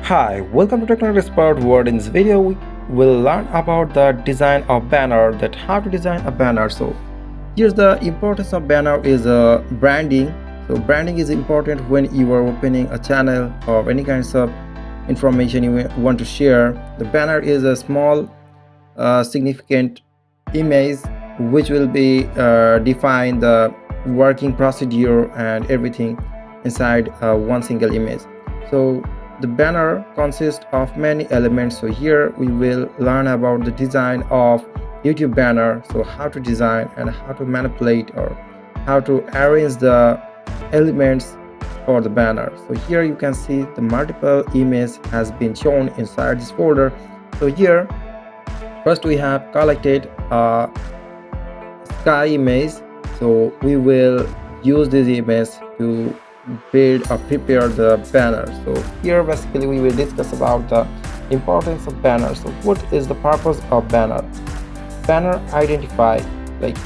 Hi, welcome to Technical Expert World. In this video, we will learn about the design of banner, that how to design a banner. So here's the importance of banner is branding. So branding is important when you are opening a channel or any kinds of information you want to share. The banner is a small significant image which will be define the working procedure and everything inside one single image. So the banner consists of many elements. So here we will learn about the design of YouTube banner. So how to design and how to manipulate or how to arrange the elements for the banner. So here you can see the multiple images has been shown inside this folder. So here first we have collected a sky image. So we will use this image to build or prepare the banner. So here basically we will discuss about the importance of banner. So what is the purpose of banner? Banner identify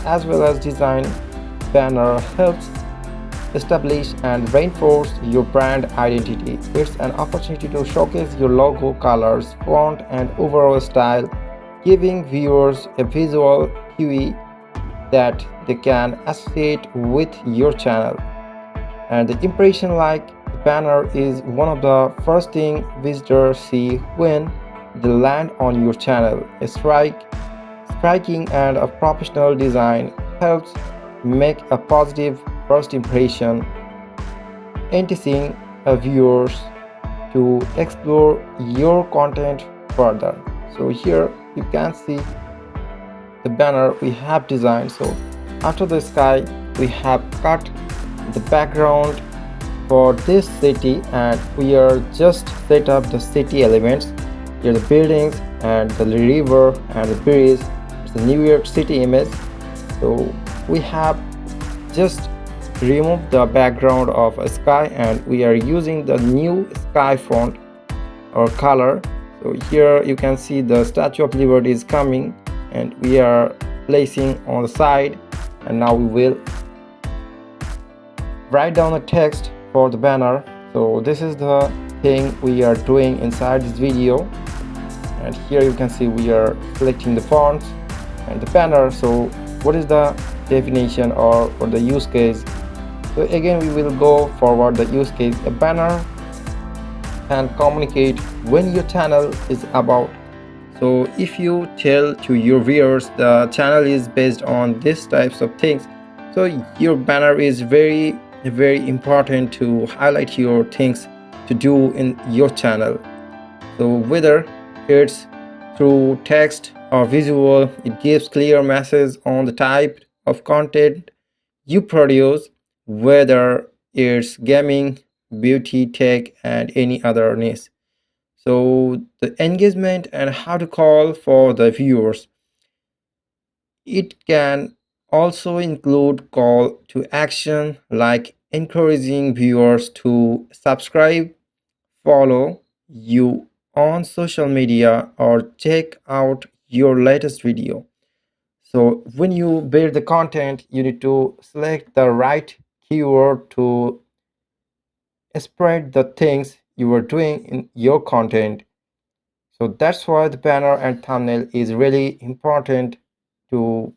as well as design. Banner helps establish and reinforce your brand identity. It's an opportunity to showcase your logo, colors, font and overall style, giving viewers a visual cue that they can associate with your channel. And the impression the banner is one of the first thing visitors see when they land on your channel. A striking and a professional design helps make a positive first impression, enticing viewers to explore your content further. So here you can see the banner we have designed. So after the sky we have cut the background for this city and we are just set up the city elements. Here the buildings and the river and the bridge. It's the New York City image. So we have just removed the background of a sky and we are using the new sky font or color. So here you can see the Statue of Liberty is coming and we are placing on the side, and now we will write down the text for the banner. So this is the thing we are doing inside this video, and here you can see we are selecting the fonts and the banner. So what is the definition or the use case? So again we will go forward the use case. A banner can communicate when your channel is about. So if you tell to your viewers the channel is based on these types of things, so your banner is very important to highlight your things to do in your channel. So whether it's through text or visual, it gives clear message on the type of content you produce, whether it's gaming, beauty, tech and any other niche. So the engagement and how to call for the viewers. It can also include call to action like encouraging viewers to subscribe, follow you on social media or check out your latest video. So when you build the content, you need to select the right keyword to spread the things you are doing in your content. So that's why the banner and thumbnail is really important to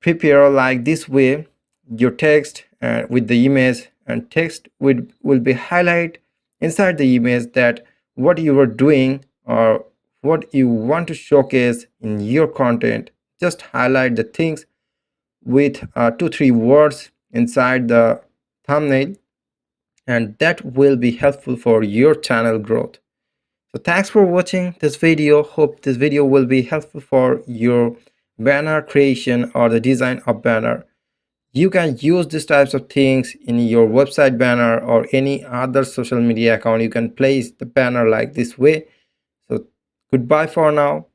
prepare like this way. Your text with the image, and text will be highlight inside the image that what you are doing or what you want to showcase in your content. Just highlight the things with 2-3 words inside the thumbnail, and that will be helpful for your channel growth. So thanks for watching this video. Hope this video will be helpful for your banner creation or the design of banner. You can use these types of things in your website banner or any other social media account. You can place the banner like this way. So goodbye for now,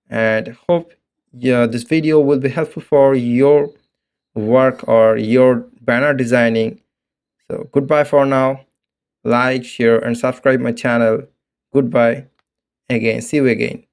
and hope this video will be helpful for your work or your banner designing. So goodbye for now. Like, share and subscribe my channel. Goodbye again. See you again.